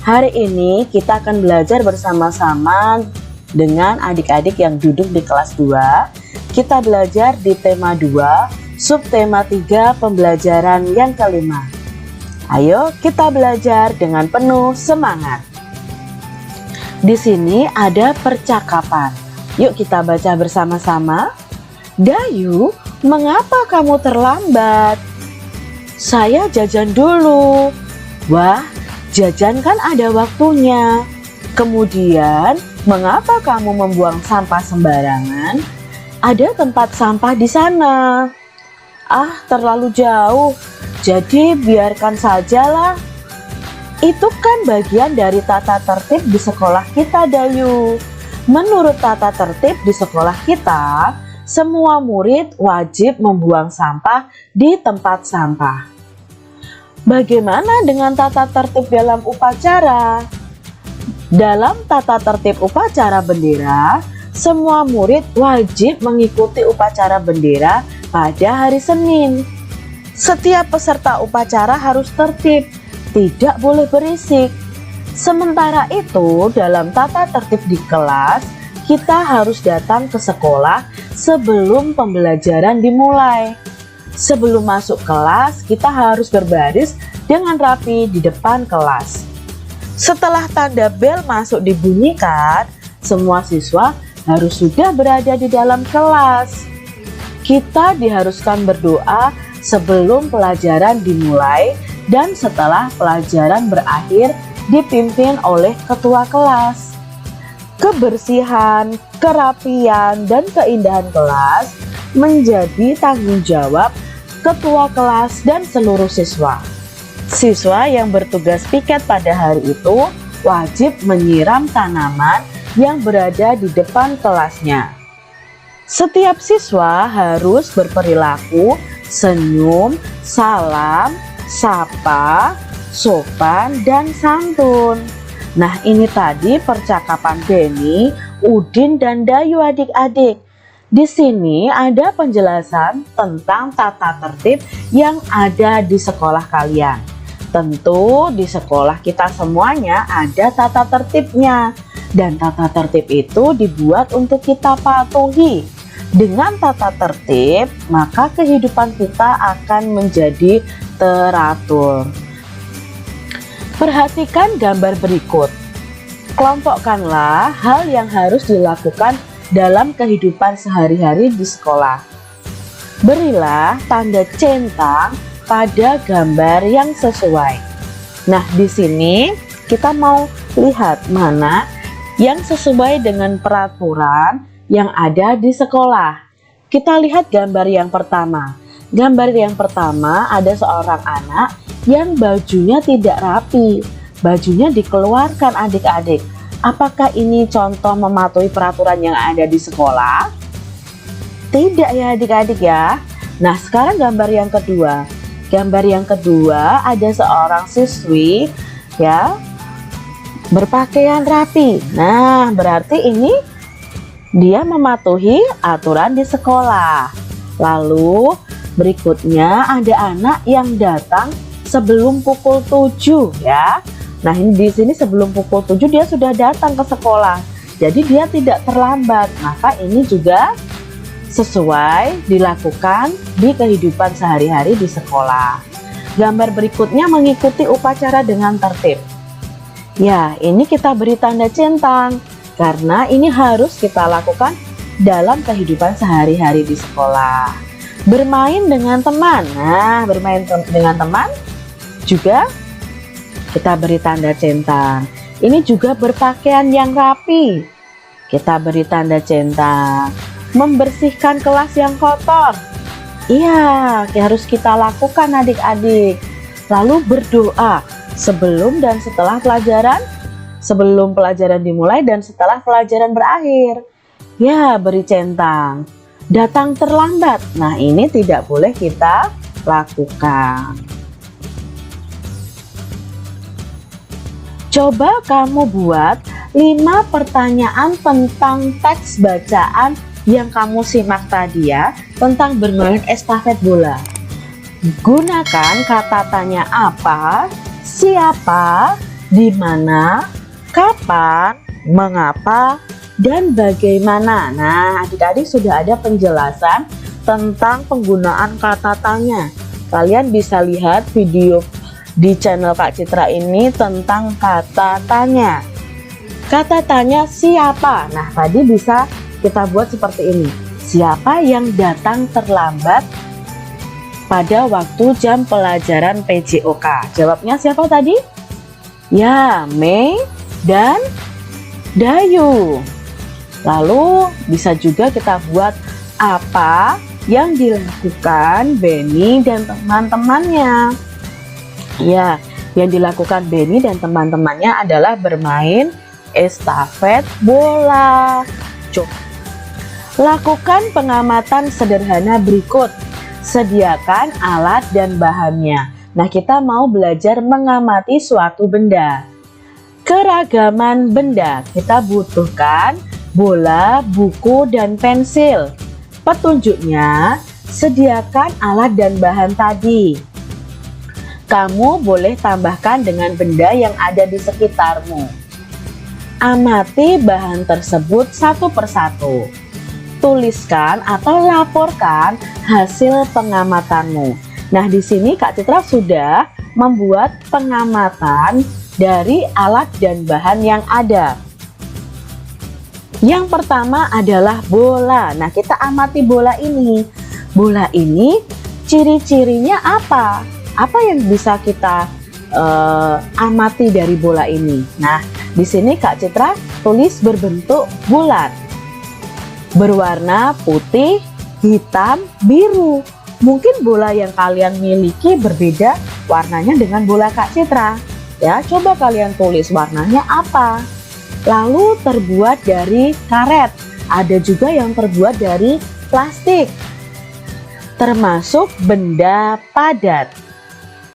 Hari ini kita akan belajar bersama-sama dengan adik-adik yang duduk di kelas 2. Kita belajar di tema 2, subtema 3, pembelajaran yang kelima. Ayo kita belajar dengan penuh semangat. Di sini ada percakapan. Yuk kita baca bersama-sama. Dayu, mengapa kamu terlambat? Saya jajan dulu. Wah, jajan kan ada waktunya. Kemudian, mengapa kamu membuang sampah sembarangan? Ada tempat sampah di sana. Ah, terlalu jauh. Jadi biarkan sajalah. Itu kan bagian dari tata tertib di sekolah kita, Dayu. Menurut tata tertib di sekolah kita, semua murid wajib membuang sampah di tempat sampah. Bagaimana dengan tata tertib dalam upacara? Dalam tata tertib upacara bendera, semua murid wajib mengikuti upacara bendera pada hari Senin. Setiap peserta upacara harus tertib, tidak boleh berisik. Sementara itu, dalam tata tertib di kelas, kita harus datang ke sekolah sebelum pembelajaran dimulai. Sebelum masuk kelas, kita harus berbaris dengan rapi di depan kelas. Setelah tanda bel masuk dibunyikan, semua siswa harus sudah berada di dalam kelas. Kita diharuskan berdoa sebelum pelajaran dimulai dan setelah pelajaran berakhir dipimpin oleh ketua kelas. Kebersihan, kerapian, dan keindahan kelas menjadi tanggung jawab ketua kelas dan seluruh siswa. Siswa yang bertugas piket pada hari itu wajib menyiram tanaman yang berada di depan kelasnya. Setiap siswa harus berperilaku senyum, salam, sapa, sopan, dan santun. Nah, ini tadi percakapan Beni, Udin, dan Dayu adik-adik. Di sini ada penjelasan tentang tata tertib yang ada di sekolah kalian. Tentu di sekolah kita semuanya ada tata tertibnya. Dan tata tertib itu dibuat untuk kita patuhi. Dengan tata tertib, maka kehidupan kita akan menjadi teratur. Perhatikan gambar berikut. Kelompokkanlah hal yang harus dilakukan dalam kehidupan sehari-hari di sekolah. Berilah tanda centang pada gambar yang sesuai. Nah, di sini kita mau lihat mana yang sesuai dengan peraturan yang ada di sekolah. Kita lihat gambar yang pertama. Gambar yang pertama ada seorang anak yang bajunya tidak rapi. Bajunya dikeluarkan adik-adik. Apakah ini contoh mematuhi peraturan yang ada di sekolah? Tidak ya adik-adik ya. Nah, sekarang gambar yang kedua. Gambar yang kedua ada seorang siswi ya berpakaian rapi. Nah, berarti ini dia mematuhi aturan di sekolah. Lalu berikutnya ada anak yang datang sebelum pukul 7 ya. Nah, ini di sini sebelum pukul 7 dia sudah datang ke sekolah. Jadi dia tidak terlambat. Maka ini juga sesuai dilakukan di kehidupan sehari-hari di sekolah. Gambar berikutnya mengikuti upacara dengan tertib. Ya, ini kita beri tanda centang karena ini harus kita lakukan dalam kehidupan sehari-hari di sekolah. Bermain dengan teman. Nah, bermain dengan teman juga kita beri tanda centang. Ini juga berpakaian yang rapi. Kita beri tanda centang. Membersihkan kelas yang kotor. Iya, harus kita lakukan adik-adik. Lalu berdoa sebelum dan setelah pelajaran. Sebelum pelajaran dimulai dan setelah pelajaran berakhir. Ya, beri centang. Datang terlambat. Nah, ini tidak boleh kita lakukan. Coba kamu buat 5 pertanyaan tentang teks bacaan yang kamu simak tadi ya, tentang bermain estafet bola. Gunakan kata tanya apa, siapa, di mana, kapan, mengapa, dan bagaimana. Nah, adik-adik sudah ada penjelasan tentang penggunaan kata tanya. Kalian bisa lihat video di channel Kak Citra ini tentang kata tanya. Kata tanya siapa? Nah, tadi bisa kita buat seperti ini. Siapa yang datang terlambat pada waktu jam pelajaran PJOK? Jawabnya siapa tadi? Ya, Mei dan Dayu. Lalu bisa juga kita buat apa yang dilakukan Benny dan teman-temannya. Ya, yang dilakukan Benny dan teman-temannya adalah bermain estafet bola. Lakukan pengamatan sederhana berikut. Sediakan alat dan bahannya. Nah, kita mau belajar mengamati suatu benda. Keragaman benda. Kita butuhkan bola, buku, dan pensil. Petunjuknya, sediakan alat dan bahan tadi. Kamu boleh tambahkan dengan benda yang ada di sekitarmu. Amati bahan tersebut satu persatu. Tuliskan atau laporkan hasil pengamatanmu. Nah, di sini Kak Citra sudah membuat pengamatan dari alat dan bahan yang ada. Yang pertama adalah bola. Nah, kita amati bola ini. Bola ini ciri-cirinya apa? Apa yang bisa kita amati dari bola ini? Nah, di sini Kak Citra tulis berbentuk bulat, berwarna putih, hitam, biru. Mungkin bola yang kalian miliki berbeda warnanya dengan bola Kak Citra. Ya, coba kalian tulis warnanya apa. Lalu terbuat dari karet. Ada juga yang terbuat dari plastik. Termasuk benda padat.